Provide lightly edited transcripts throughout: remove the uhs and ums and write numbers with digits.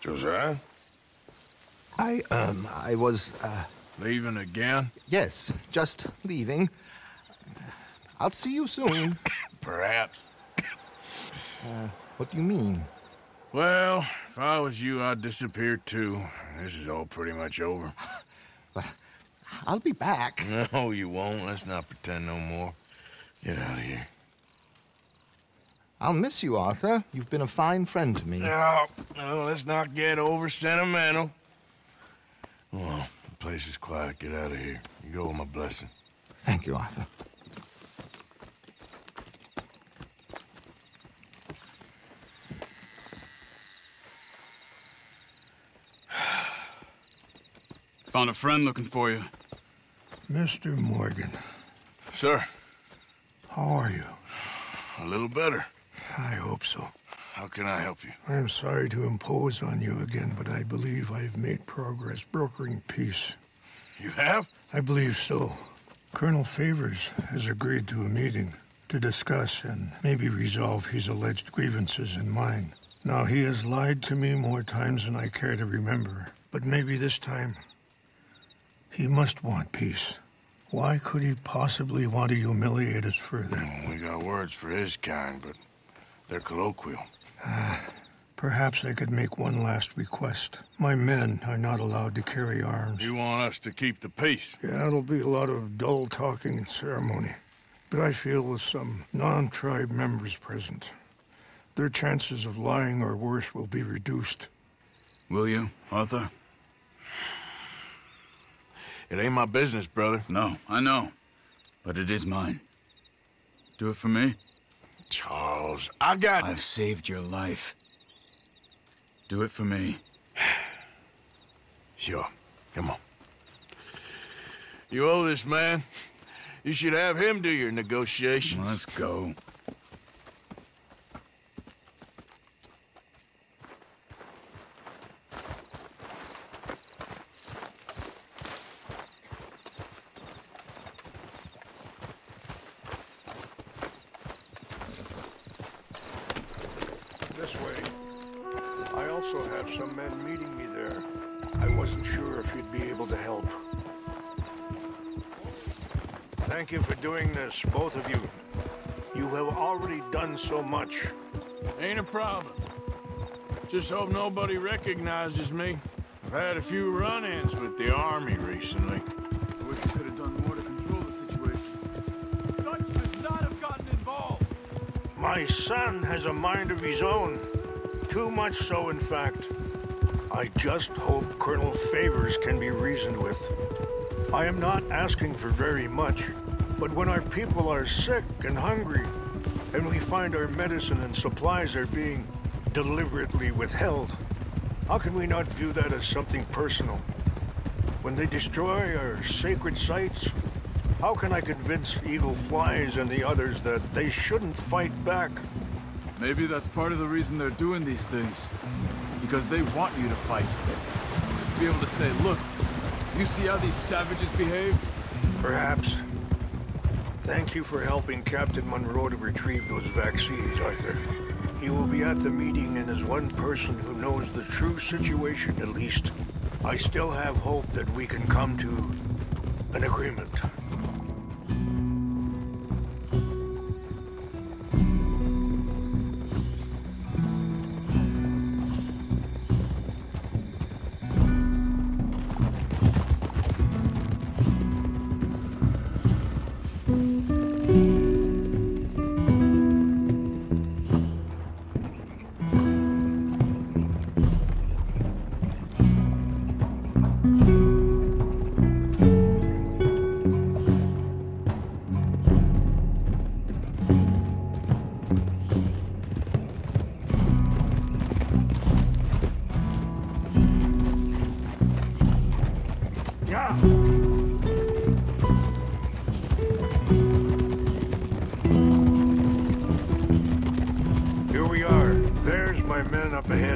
Josiah? I was, Leaving again? Yes, just leaving. I'll see you soon. Perhaps. What do you mean? Well, if I was you, I'd disappear too. This is all pretty much over. I'll be back. No, you won't. Let's not pretend no more. Get out of here. I'll miss you, Arthur. You've been a fine friend to me. No, let's not get over sentimental. Well, the place is quiet. Get out of here. You go with my blessing. Thank you, Arthur. Found a friend looking for you. Mr. Morgan. Sir. How are you? A little better. I hope so. How can I help you? I am sorry to impose on you again, but I believe I've made progress brokering peace. You have? I believe so. Colonel Favors has agreed to a meeting to discuss and maybe resolve his alleged grievances and mine. Now, he has lied to me more times than I care to remember, but maybe this time he must want peace. Why could he possibly want to humiliate us further? We got words for his kind, but they're colloquial. Perhaps I could make one last request. My men are not allowed to carry arms. You want us to keep the peace? Yeah, it'll be a lot of dull talking and ceremony. But I feel with some non-tribe members present, their chances of lying or worse will be reduced. Will you, Arthur? It ain't my business, brother. No, I know. But it is mine. Do it for me? Charles, I've saved your life. Do it for me. Sure. Come on. You owe this man. You should have him do your negotiations. Let's go. This way. I also have some men meeting me there. I wasn't sure if you'd be able to help. Thank you for doing this, both of you. You have already done so much. Ain't a problem. Just hope nobody recognizes me. I've had a few run-ins with the army recently. I wish you could have done more to control the situation. Dutch should not have gotten involved. My son has a mind of his own. Too much so, in fact. I just hope Colonel Favors can be reasoned with. I am not asking for very much, but when our people are sick and hungry, and we find our medicine and supplies are being deliberately withheld, how can we not view that as something personal? When they destroy our sacred sites, how can I convince Eagle Flies and the others that they shouldn't fight back? Maybe that's part of the reason they're doing these things. Because they want you to fight. To be able to say, look, you see how these savages behave? Perhaps. Thank you for helping Captain Monroe to retrieve those vaccines, Arthur. He will be at the meeting and is one person who knows the true situation, at least. I still have hope that we can come to an agreement.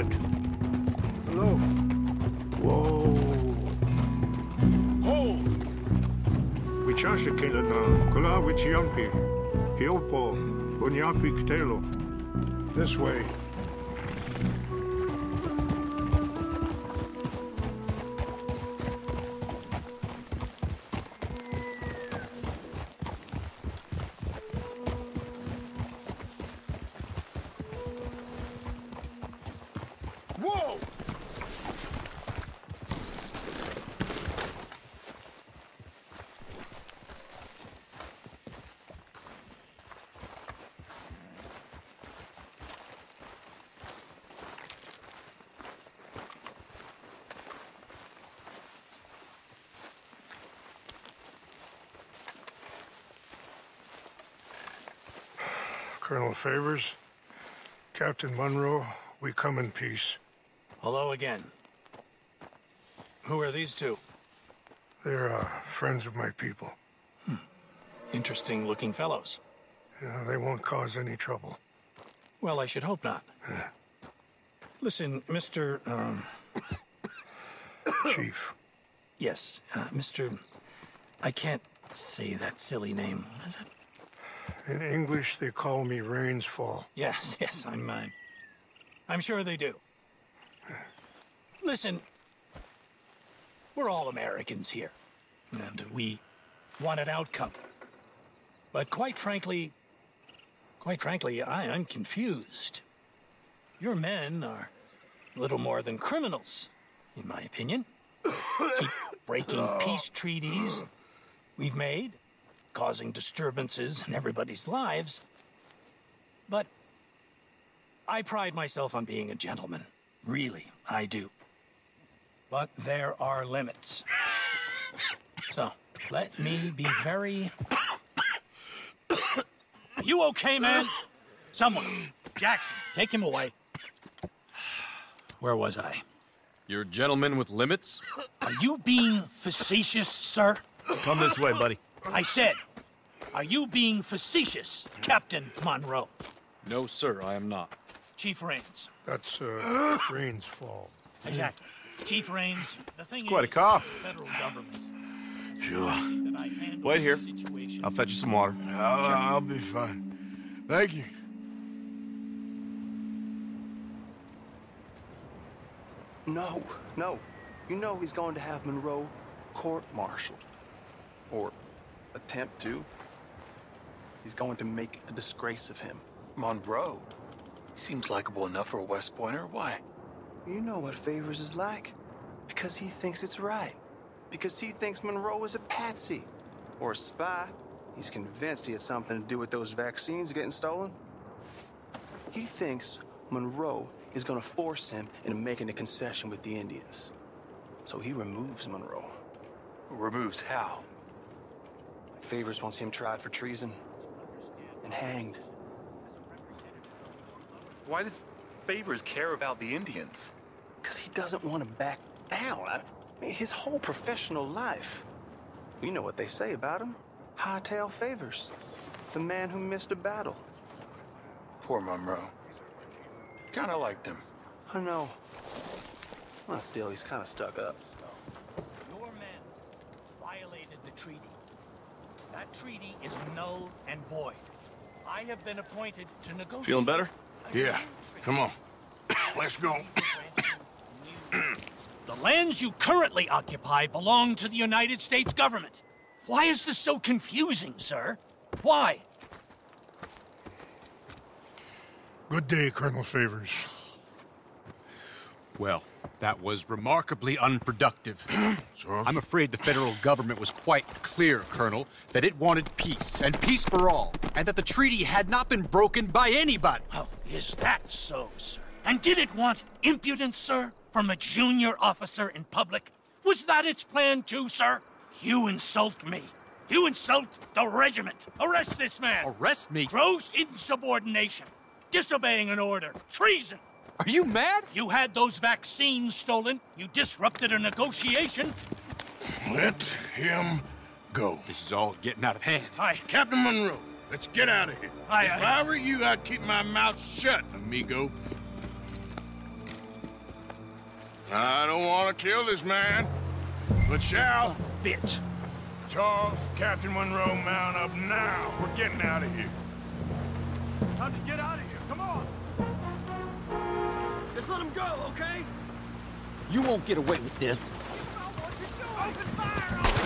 that? Hello? Whoa. Hold! Wichasha kilana, kula wichiampi, hiopo, unyapi ktelo. This way. Whoa! Colonel Favors, Captain Monroe, we come in peace. Hello again. Who are these two? They're friends of my people. Interesting looking fellows. Yeah, they won't cause any trouble. Well, I should hope not. Listen, Mr. Chief. Yes, Mr. I can't say that silly name. What is it? In English, they call me Rains Fall. Yes, I'm sure they do. Listen, we're all Americans here, and we want an outcome. But quite frankly, I'm confused. Your men are little more than criminals, in my opinion. Keep breaking peace treaties we've made, causing disturbances in everybody's lives. But I pride myself on being a gentleman. Really, I do. But there are limits. So, let me be very... Are you okay, man? Someone. Jackson, take him away. Where was I? You're a gentleman with limits? Are you being facetious, sir? Come this way, buddy. I said, are you being facetious, Captain Monroe? No, sir, I am not. Chief Rains. That's Rains Fall. Exactly. Chief Rains, the thing Quite a is, cough. the federal government. Sure. that I handle Wait here. the situation. I'll fetch you some water. I'll be fine. Thank you. No. You know he's going to have Monroe court-martialed. Or attempt to. He's going to make a disgrace of him. Monroe? Seems likable enough for a West Pointer. Why? You know what Favors is like. Because he thinks it's right. Because he thinks Monroe is a patsy. Or a spy. He's convinced he had something to do with those vaccines getting stolen. He thinks Monroe is going to force him into making a concession with the Indians. So he removes Monroe. Removes how? Favors wants him tried for treason. And hanged. Why does Favors care about the Indians? Because he doesn't want to back down. I mean, his whole professional life. You know what they say about him. Hightail Favors. The man who missed a battle. Poor Monroe. Kinda liked him. I know. Well, still, he's kind of stuck up. Your men violated the treaty. That treaty is null and void. I have been appointed to negotiate. Feeling better? Yeah. Come on. Let's go. The lands you currently occupy belong to the United States government. Why is this so confusing, sir? Why? Good day, Colonel Favors. Well, that was remarkably unproductive. I'm afraid the federal government was quite clear, Colonel, that it wanted peace, and peace for all, and that the treaty had not been broken by anybody. Oh, is that so, sir? And did it want impudence, sir, from a junior officer in public? Was that its plan too, sir? You insult me. You insult the regiment. Arrest this man. Arrest me? Gross insubordination. Disobeying an order. Treason. Are you mad? You had those vaccines stolen. You disrupted a negotiation. Let him go. This is all getting out of hand. Aye. Captain Monroe, let's get out of here. Aye, If aye. I were you, I'd keep my mouth shut, amigo. I don't want to kill this man, but shall. Bitch. Charles, Captain Monroe, mount up now. We're getting out of here. Time to get out of here. Come on. Just let him go, okay? You won't get away with this. Open fire on him!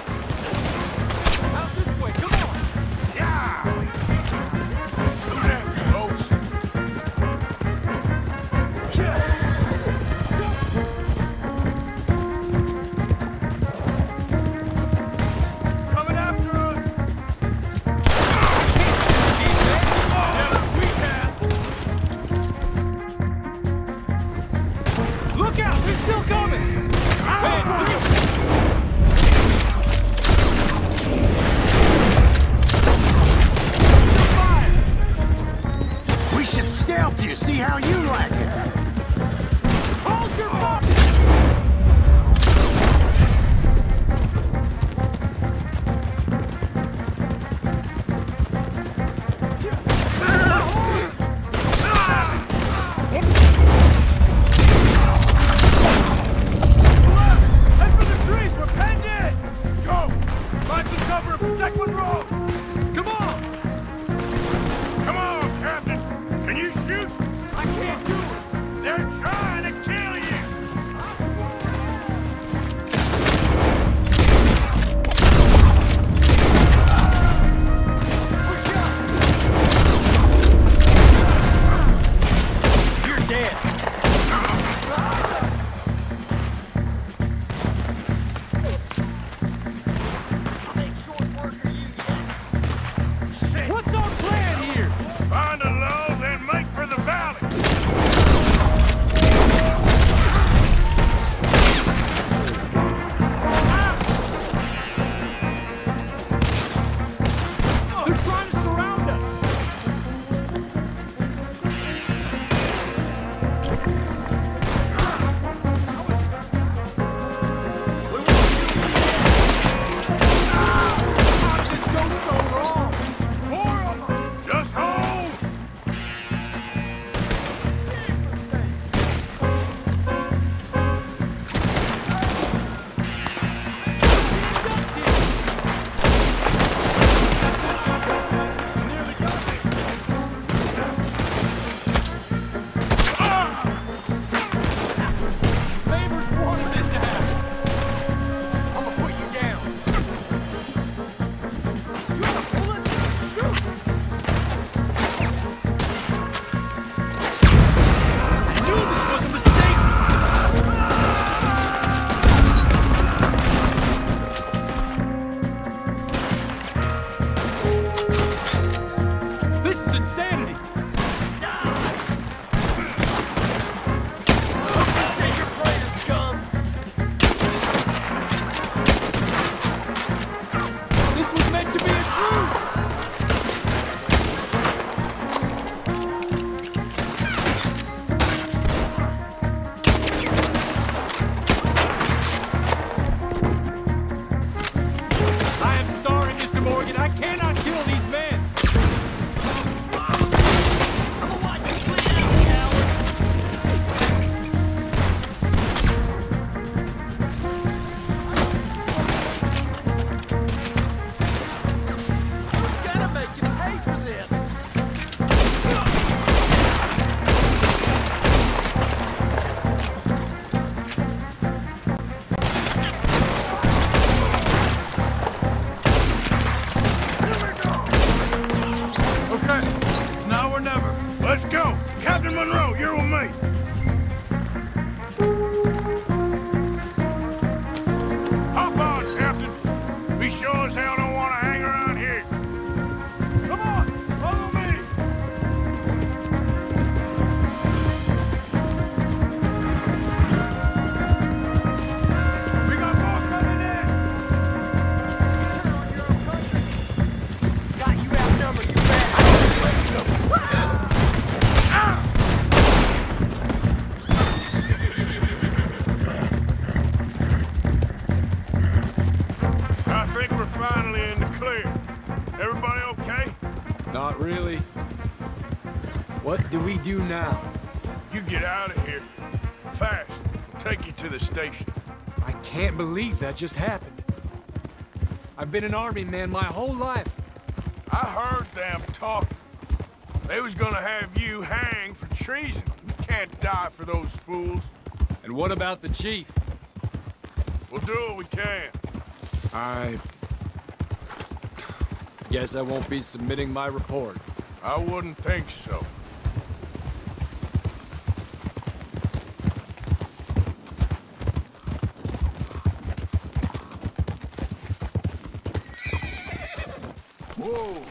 Out this way, come on! Yeah! Do that, folks. Coming after us! Look out! They're still coming! We should scalp you, see how you like it. Hold your fire! Head for the trees! We're penned in! Go! Find some cover and protect Monroe! Come on! Come on, Captain. Can you shoot? I can't do it! They're trying to kill you! Push up! You're dead. I'll make short work of you yet. Shit! What's our plan here? Find a lull, then make for the valley. They're trying to surround us! How did this go so wrong? More of them. Just hold. Neighbors wanted this to happen. I'm gonna put you down. You have a bullet? Shoot! I knew this was a mistake! This is insanity! Say your prayers, scum! This was meant to be a truce! I am sorry, Mr. Morgan. I cannot kill these men. I'm gonna watch you bleed out, coward! Gotta make you pay for this! Okay, it's now or never. Let's go. Captain Monroe, you're with me. Hop on, Captain. We sure as hell don't want to hang around here. Come on, follow me. We got more coming in. Got you outnumbered, you bastard! I think we're finally in the clear. Everybody okay? Not really. What do we do now? You get out of here. Fast. take you to the station. I can't believe that just happened. I've been an army man my whole life. I heard them talking. They was gonna have you hanged for treason. You can't die for those fools. And what about the chief? We'll do what we can. I guess I won't be submitting my report. I wouldn't think so. Whoa.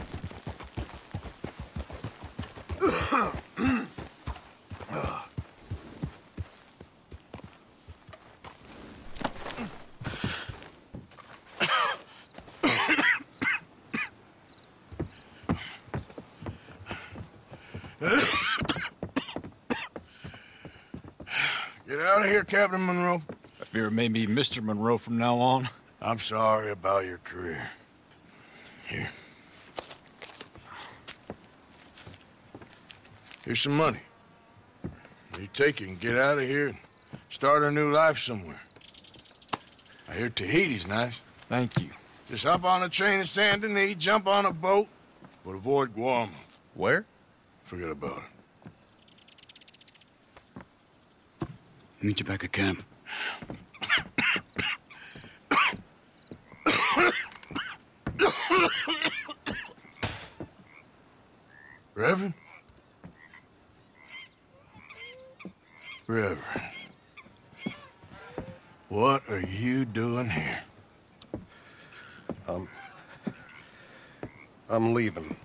Get out of here, Captain Monroe. I fear it may be Mr. Monroe from now on. I'm sorry about your career. Here. Here's some money. You take it and get out of here and start a new life somewhere. I hear Tahiti's nice. Thank you. Just hop on a train to Saint Denis, jump on a boat, but avoid Guam. Where? Forget about it. Meet you back at camp. Reverend? Reverend. What are you doing here? I'm leaving.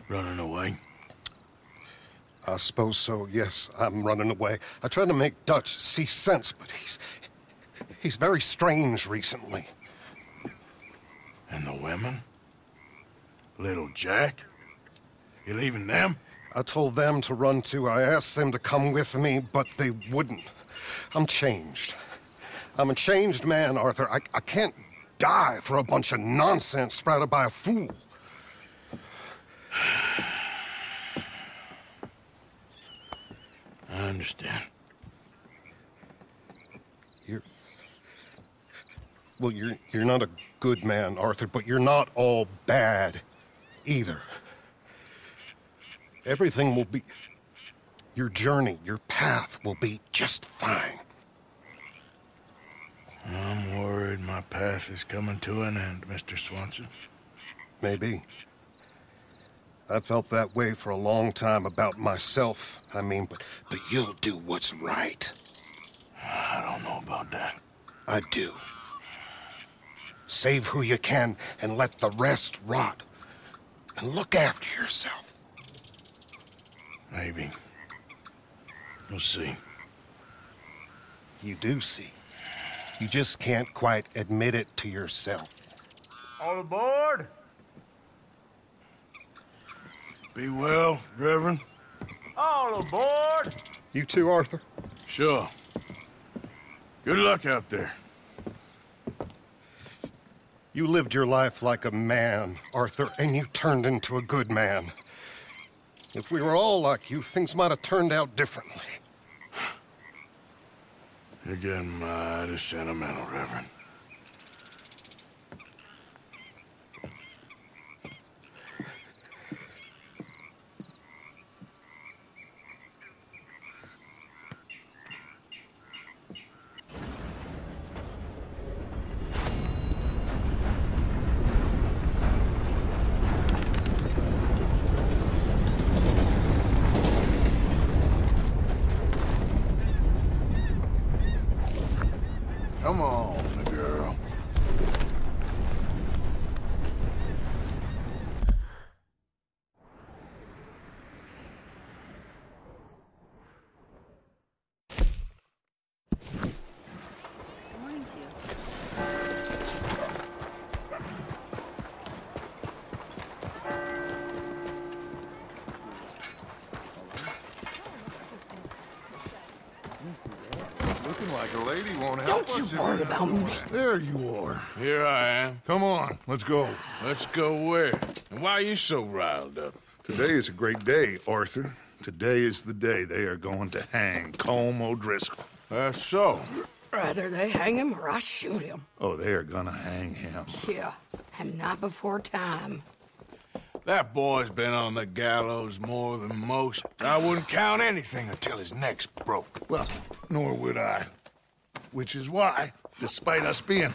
Running away? I suppose so, yes. I'm running away. I tried to make Dutch see sense, but he's very strange recently. And the women? Little Jack? You leaving them? I told them to run too. I asked them to come with me, but they wouldn't. I'm changed. I'm a changed man, Arthur. I can't die for a bunch of nonsense sprouted by a fool. I understand. You're not a good man, Arthur, but you're not all bad either. Everything will be... Your journey, your path will be just fine. I'm worried my path is coming to an end, Mr. Swanson. Maybe. I felt that way for a long time about myself, I mean, but you'll do what's right. I don't know about that. I do. Save who you can and let the rest rot. And look after yourself. Maybe. We'll see. You do see. You just can't quite admit it to yourself. All aboard! Be well, Reverend. All aboard! You too, Arthur? Sure. Good luck out there. You lived your life like a man, Arthur, and you turned into a good man. If we were all like you, things might have turned out differently. You're getting mighty sentimental, Reverend. Come on, girl. Good morning to you. Looking like a lady won't help us. Don't you worry about me. There you are. Here I am. Come on, let's go. Let's go where? And why are you so riled up? Today is a great day, Arthur. Today is the day they are going to hang Colm O'Driscoll. That's so. Rather they hang him or I shoot him. Oh, they are gonna hang him. Yeah, and not before time. That boy's been on the gallows more than most. I wouldn't count anything until his neck's broke. Well, nor would I. Which is why, despite us being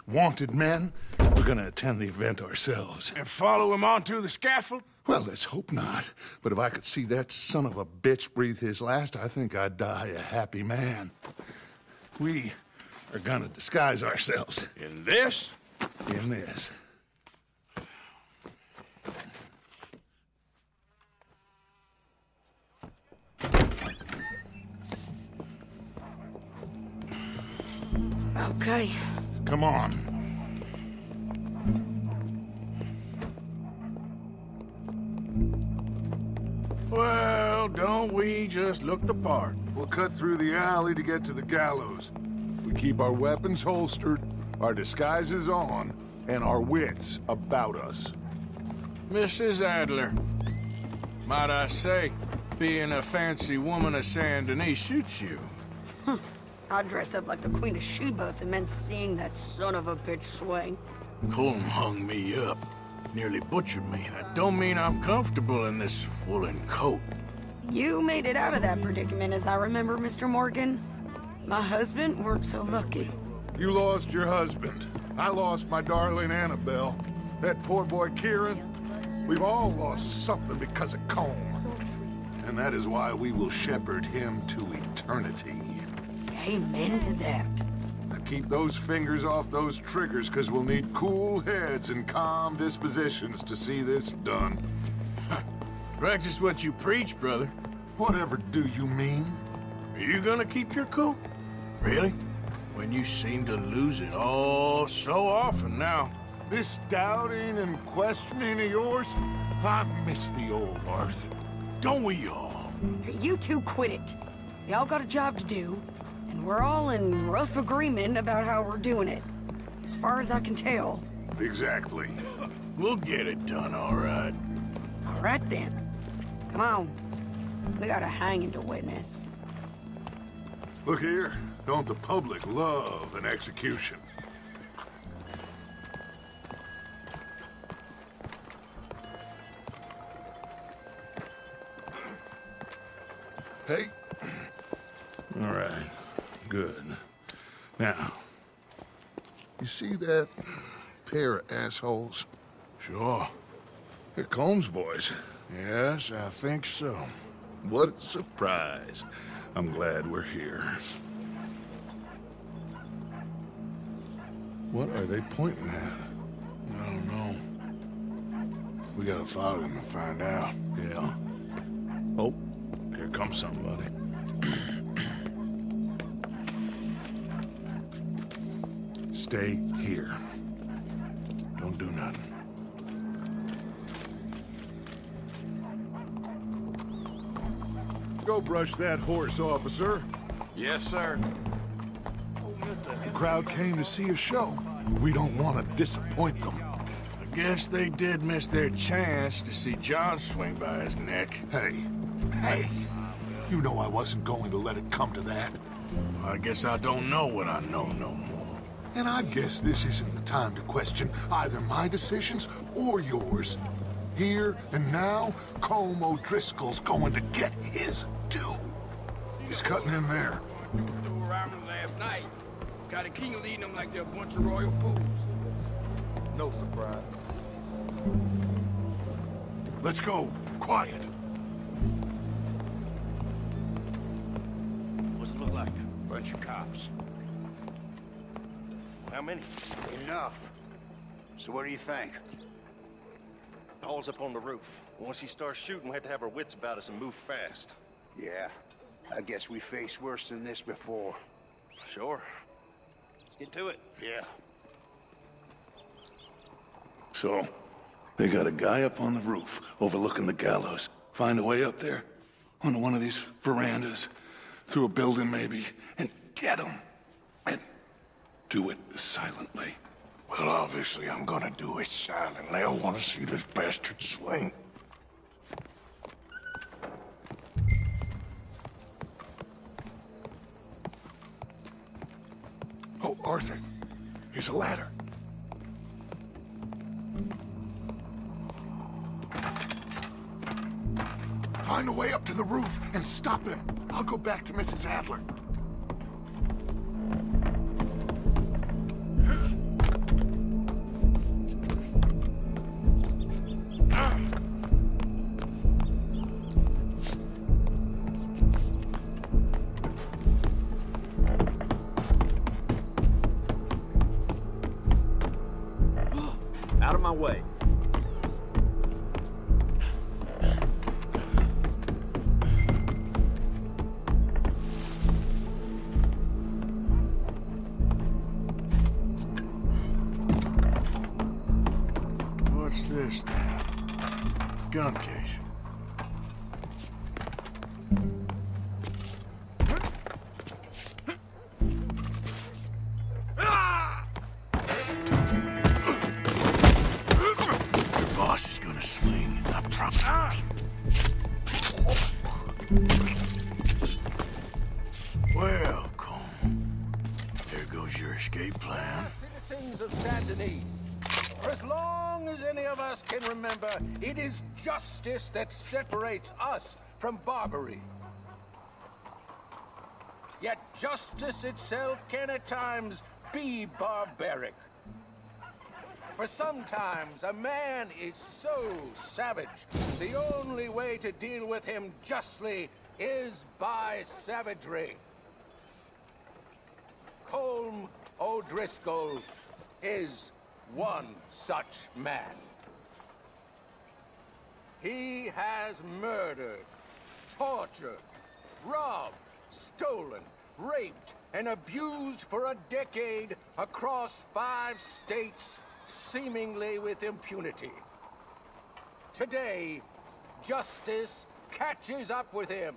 wanted men, we're gonna attend the event ourselves. And follow him onto the scaffold? Well, let's hope not. But if I could see that son of a bitch breathe his last, I think I'd die a happy man. We are gonna disguise ourselves. In this? In this. Okay. Come on. Well, don't we just look the part? We'll cut through the alley to get to the gallows. We keep our weapons holstered, our disguises on, and our wits about us. Mrs. Adler, might I say, being a fancy woman of Saint Denis suits you. I'd dress up like the Queen of Sheba if it meant seeing that son of a bitch swing. Colm hung me up. Nearly butchered me. That don't mean I'm comfortable in this woolen coat. You made it out of that predicament, as I remember, Mr. Morgan. My husband weren't so lucky. You lost your husband. I lost my darling Annabelle. That poor boy Kieran. We've all lost something because of Colm. And that is why we will shepherd him to eternity. Amen to that. Now keep those fingers off those triggers, because we'll need cool heads and calm dispositions to see this done. Practice what you preach, brother. Whatever do you mean? Are you gonna keep your cool? Really? When you seem to lose it all so often now. This doubting and questioning of yours, I miss the old Arthur. Don't we all? You two quit it. Y'all got a job to do, and we're all in rough agreement about how we're doing it. As far as I can tell. Exactly. We'll get it done, all right. All right, then. Come on. We got a hanging to witness. Look here. Don't the public love an execution? Hey. All right. Good. Now, you see that pair of assholes? Sure. They're Colm's boys. Yes, I think so. What a surprise. I'm glad we're here. What are they pointing at? I don't know. We gotta follow them and find out. Yeah. Oh, here comes somebody. Stay here. Don't do nothing. Go brush that horse, officer. Yes, sir. The crowd came to see a show. We don't want to disappoint them. I guess they did miss their chance to see John swing by his neck. Hey, you know I wasn't going to let it come to that. I guess I don't know what I know no more. And I guess this isn't the time to question either my decisions or yours. Here and now, Colm O'Driscoll's going to get his due. He's cutting in there. Stole around them last night. Got a king leading them like they're a bunch of royal fools. No surprise. Let's go. Quiet. What's it look like? Bunch of cops. How many? Enough. So what do you think? Paul's up on the roof. Once he starts shooting, we have to have our wits about us and move fast. Yeah, I guess we faced worse than this before. Sure. Let's get to it. Yeah. So, they got a guy up on the roof overlooking the gallows. Find a way up there, onto one of these verandas, through a building maybe, and get him. And do it silently. Well, obviously I'm gonna do it silently. I want to see this bastard swing. Oh, Arthur. Here's a ladder. Find a way up to the roof and stop him. I'll go back to Mrs. Adler. Out of my way. What's this now? Gun case. Well, Colm, there goes your escape plan. Citizens of Saint-Denis, for as long as any of us can remember, it is justice that separates us from barbary. Yet justice itself can at times be barbaric. For sometimes a man is so savage, the only way to deal with him justly is by savagery. Colm O'Driscoll is one such man. He has murdered, tortured, robbed, stolen, raped, and abused for a decade across 5 states, seemingly with impunity. Today, justice catches up with him.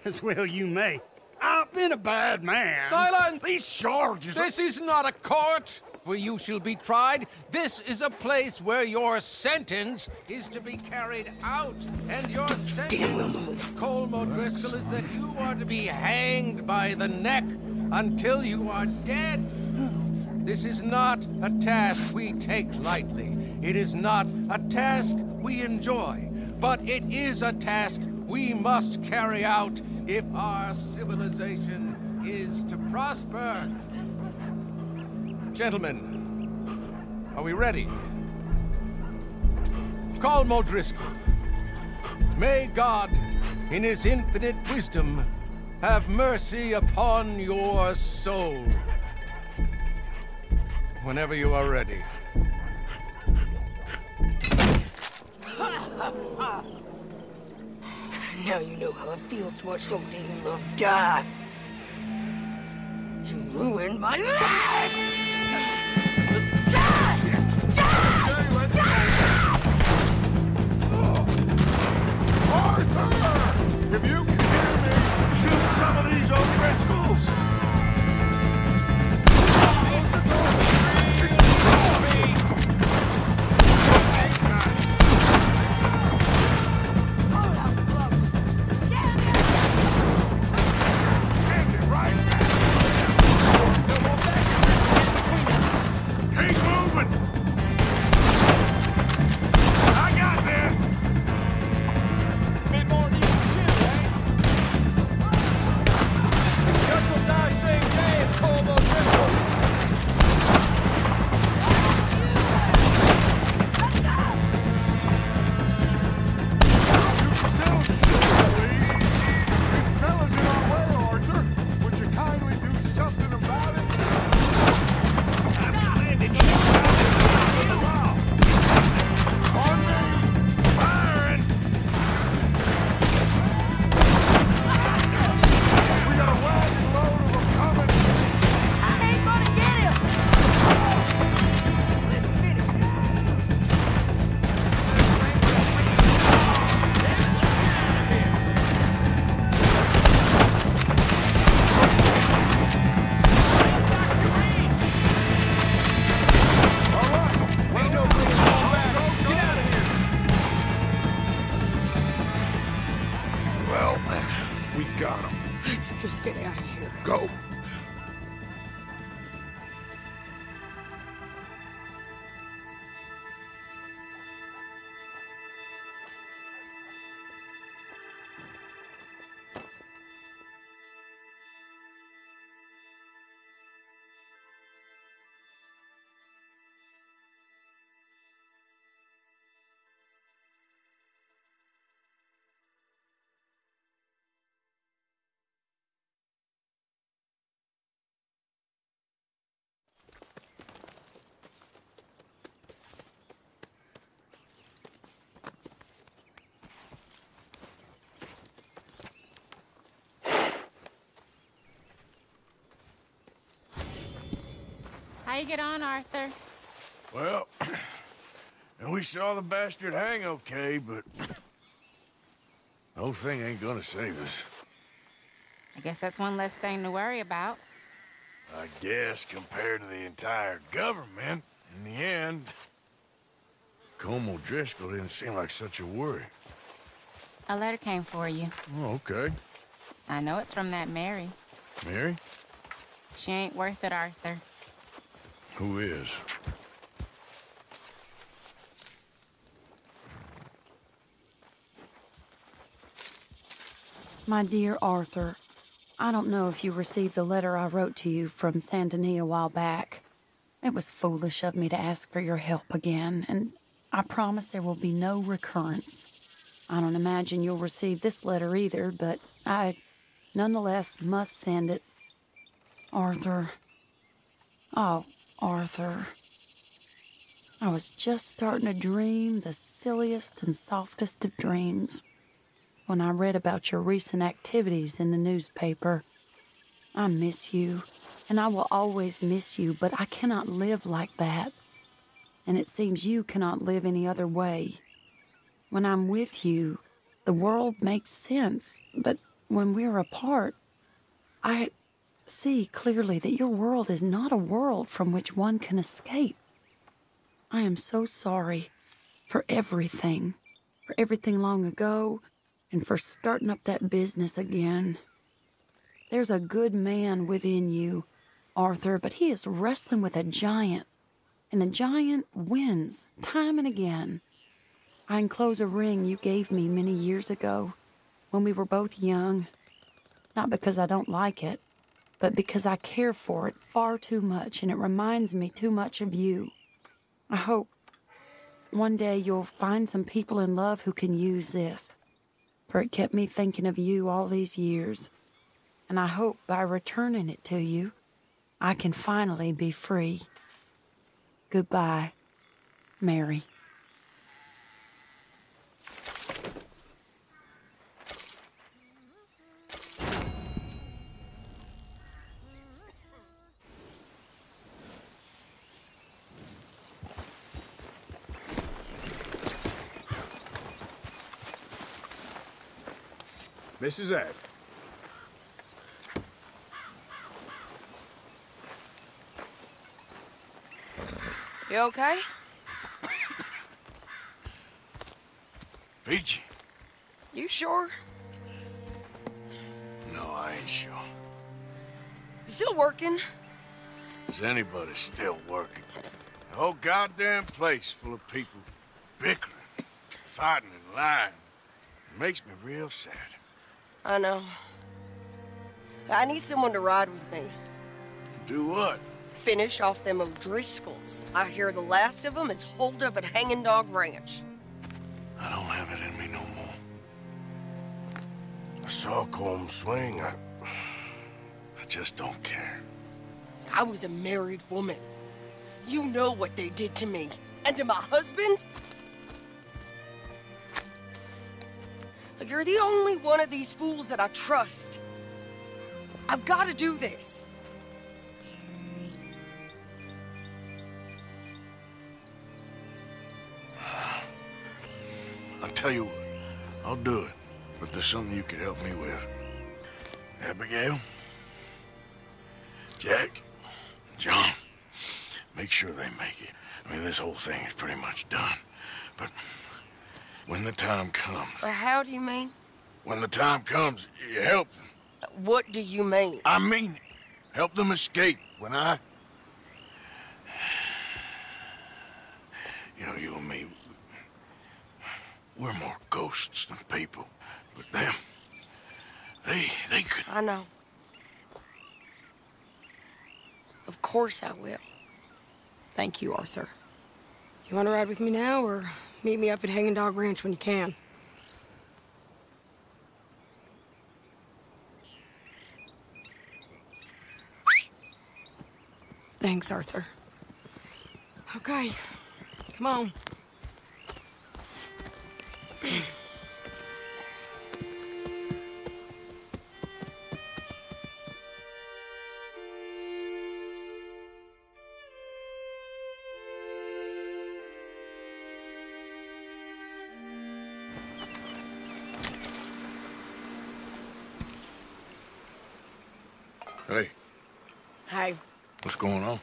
As well you may. I've been a bad man. Silence! These charges... This is not a court where you shall be tried. This is a place where your sentence is to be carried out. And your sentence, Colm O'Driscoll, is that you are to be hanged by the neck until you are dead. This is not a task we take lightly. It is not a task we enjoy. But it is a task we must carry out if our civilization is to prosper. Gentlemen, are we ready? Colm O'Driscoll, may God, in his infinite wisdom, have mercy upon your soul. Whenever you are ready. Now you know how it feels to watch somebody you love die. You ruined my life! Arthur! If you can hear me, shoot some of these O'Driscolls! Let's just get out of here. Go. How you get on, Arthur? Well, and we saw the bastard hang okay, but the whole thing ain't gonna save us. I guess that's one less thing to worry about. I guess compared to the entire government, in the end, Colm O'Driscoll didn't seem like such a worry. A letter came for you. Oh, okay. I know it's from that Mary. Mary? She ain't worth it, Arthur. Who is? My dear Arthur, I don't know if you received the letter I wrote to you from Saint Denis a while back. It was foolish of me to ask for your help again, and I promise there will be no recurrence. I don't imagine you'll receive this letter either, but I nonetheless must send it. Arthur. Oh, Arthur. I was just starting to dream the silliest and softest of dreams when I read about your recent activities in the newspaper. I miss you, and I will always miss you, but I cannot live like that. And it seems you cannot live any other way. When I'm with you, the world makes sense, but when we're apart, I see clearly that your world is not a world from which one can escape. I am so sorry for everything long ago, and for starting up that business again. There's a good man within you, Arthur, but he is wrestling with a giant, and the giant wins time and again. I enclose a ring you gave me many years ago when we were both young, not because I don't like it, but because I care for it far too much, and it reminds me too much of you. I hope one day you'll find some people in love who can use this, for it kept me thinking of you all these years, and I hope by returning it to you, I can finally be free. Goodbye, Mary. Mrs. Ed. You okay? Peachy. You sure? No, I ain't sure. Still working? Is anybody still working? The whole goddamn place full of people bickering, fighting and lying. It makes me real sad. I know. I need someone to ride with me. Do what? Finish off them O'Driscolls. I hear the last of them is holed up at Hanging Dog Ranch. I don't have it in me no more. I saw Colm swing. I just don't care. I was a married woman. You know what they did to me. And to my husband? You're the only one of these fools that I trust. I've got to do this. I'll tell you what, I'll do it, but there's something you could help me with. Abigail, Jack, John, make sure they make it. I mean, this whole thing is pretty much done, but when the time comes... How do you mean? When the time comes, you help them. What do you mean? I mean it. Help them escape when I... You know, you and me, we're more ghosts than people. But them, they could... I know. Of course I will. Thank you, Arthur. You want to ride with me now, or meet me up at Hanging Dog Ranch when you can? Thanks, Arthur. Okay, come on. Hey. Hey. What's going on?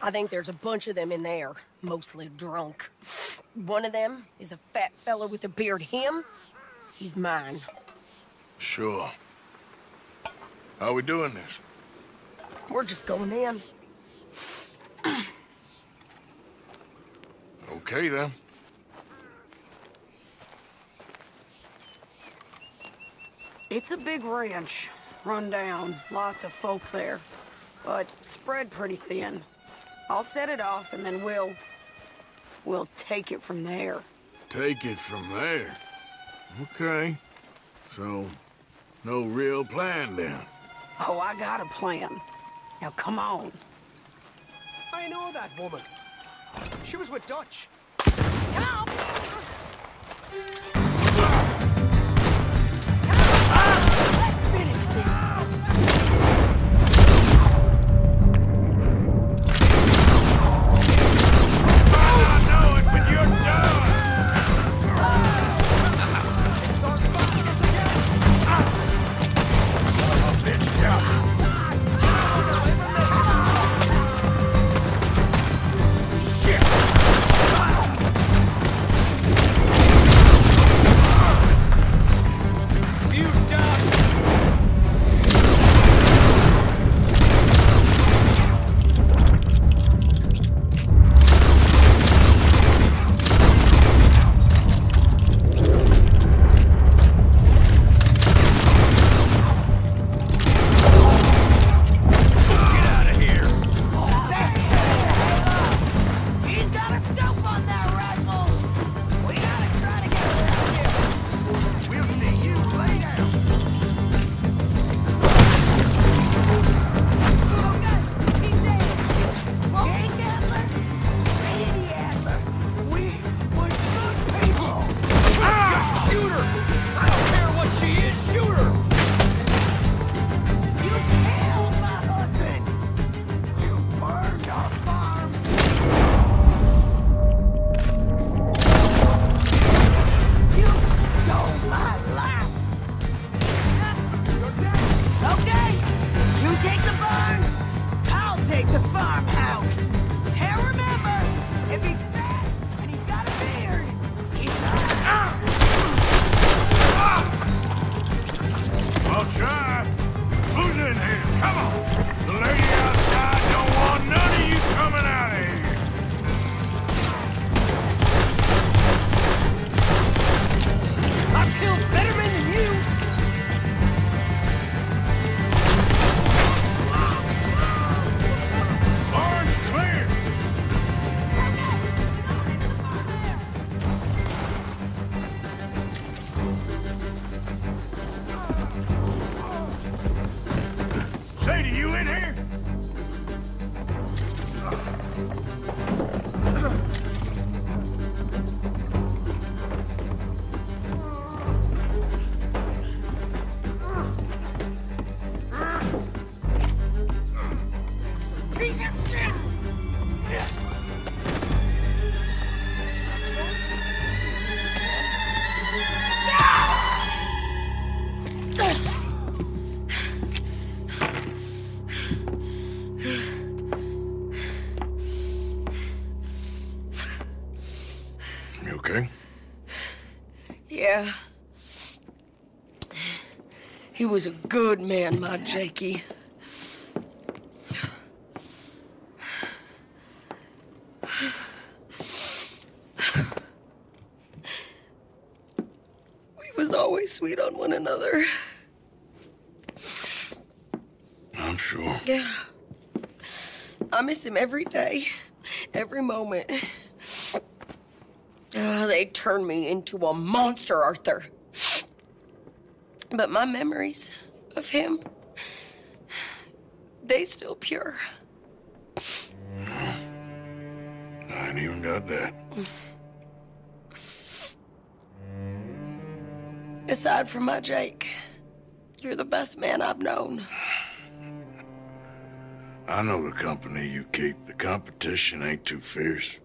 I think there's a bunch of them in there, mostly drunk. One of them is a fat fella with a beard. Him, he's mine. Sure. How are we doing this? We're just going in. Okay, then. It's a big ranch. Run down. Lots of folk there. But spread pretty thin. I'll set it off, and then we'll take it from there. Take it from there? Okay. So, no real plan then? Oh, I got a plan. Now, come on. I know that woman. She was with Dutch. Help! Let's finish this. was a good man, my Jakey. We was always sweet on one another. I'm sure. Yeah. I miss him every day, every moment. They turned me into a monster, Arthur. But my memories of him, they still pure. I ain't even got that. Aside from my Jake, you're the best man I've known. I know the company you keep. The competition ain't too fierce.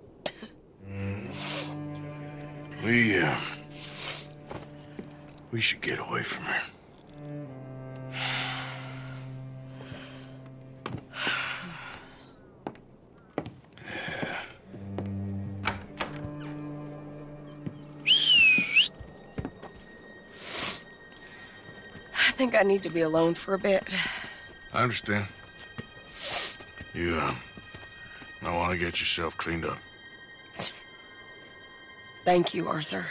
We should get away from her. I think I need to be alone for a bit. I understand. You, might want to get yourself cleaned up. Thank you, Arthur.